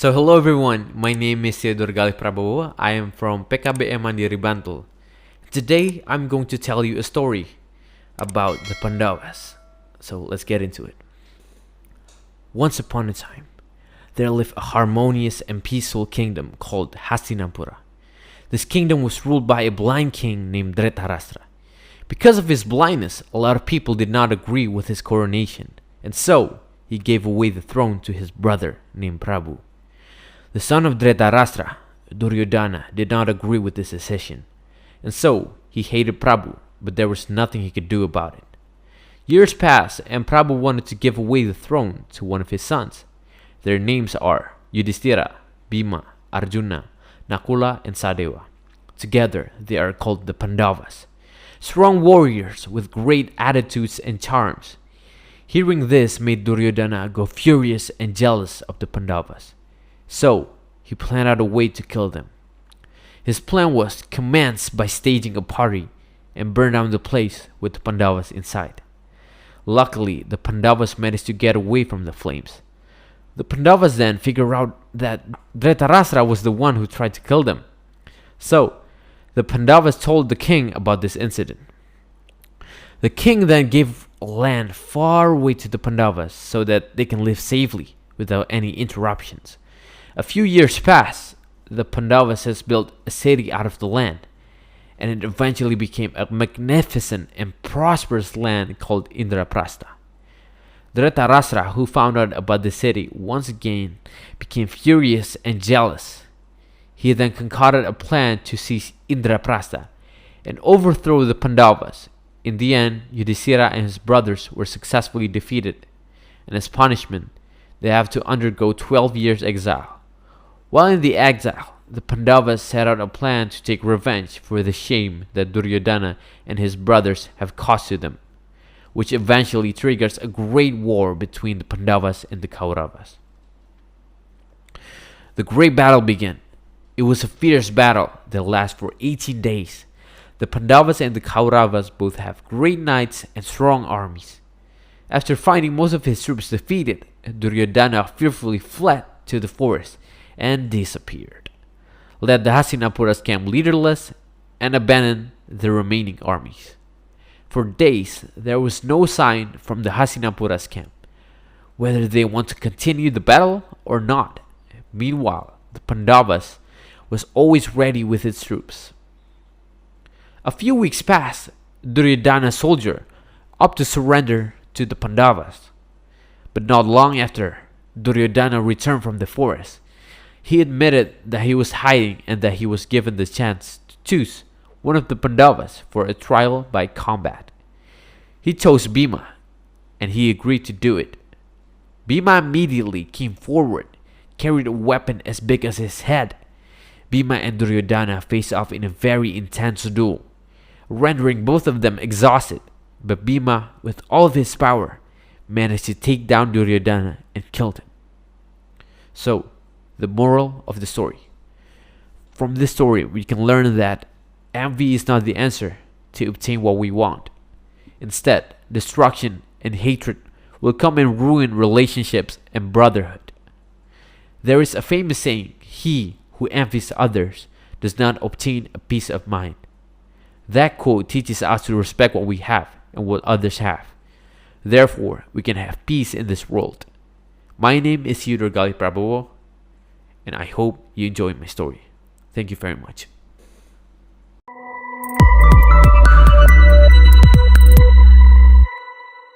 So hello everyone, my name is Theodore Galih P. I am from PKBM Mandiri Bantul. Today I'm going to tell you a story about the Pandavas. So let's get into it. Once upon a time, there lived a harmonious and peaceful kingdom called Hastinapura. This kingdom was ruled by a blind king named Dhritarashtra. Because of his blindness, a lot of people did not agree with his coronation, and so he gave away the throne to his brother named Prabhu. The son of Dhritarashtra, Duryodhana, did not agree with this decision, and so he hated Prabhu, but there was nothing he could do about it. Years passed, and Prabhu wanted to give away the throne to one of his sons. Their names are Yudhishthira, Bhima, Arjuna, Nakula, and Sahadeva. Together, they are called the Pandavas, strong warriors with great attitudes and charms. Hearing this made Duryodhana go furious and jealous of the Pandavas. So, he planned out a way to kill them. His plan was commenced by staging a party and burn down the place with the Pandavas inside. Luckily, the Pandavas managed to get away from the flames. The Pandavas then figured out that Dhritarashtra was the one who tried to kill them. So, the Pandavas told the king about this incident. The king then gave land far away to the Pandavas so that they can live safely without any interruptions. A few years passed. The Pandavas has built a city out of the land, and it eventually became a magnificent and prosperous land called Indraprastha. Dhritarashtra, who found out about the city, once again became furious and jealous. He then concocted a plan to seize Indraprastha and overthrow the Pandavas. In the end, Yudhishthira and his brothers were successfully defeated, and as punishment, they have to undergo 12 years exile. While in the exile, the Pandavas set out a plan to take revenge for the shame that Duryodhana and his brothers have caused to them, which eventually triggers a great war between the Pandavas and the Kauravas. The great battle began. It was a fierce battle that lasted for 18 days. The Pandavas and the Kauravas both have great knights and strong armies. After finding most of his troops defeated, Duryodhana fearfully fled to the forest and disappeared, led the Hastinapura's camp leaderless, and abandoned the remaining armies. For days, there was no sign from the Hastinapura's camp, whether they want to continue the battle or not. Meanwhile, the Pandavas was always ready with its troops. A few weeks passed. Duryodhana's soldier opted to surrender to the Pandavas. But not long after, Duryodhana returned from the forest. He admitted that he was hiding and that he was given the chance to choose one of the Pandavas for a trial by combat. He chose Bhima, and he agreed to do it. Bhima immediately came forward, carried a weapon as big as his head. Bhima and Duryodhana faced off in a very intense duel, rendering both of them exhausted. But Bhima, with all of his power, managed to take down Duryodhana and killed him. So, the moral of the story. From this story, we can learn that envy is not the answer to obtain what we want. Instead, destruction and hatred will come and ruin relationships and brotherhood. There is a famous saying, "He who envies others does not obtain a peace of mind." That quote teaches us to respect what we have and what others have. Therefore, we can have peace in this world. My name is Theodore Galih P, and I hope you enjoyed my story. Thank you very much.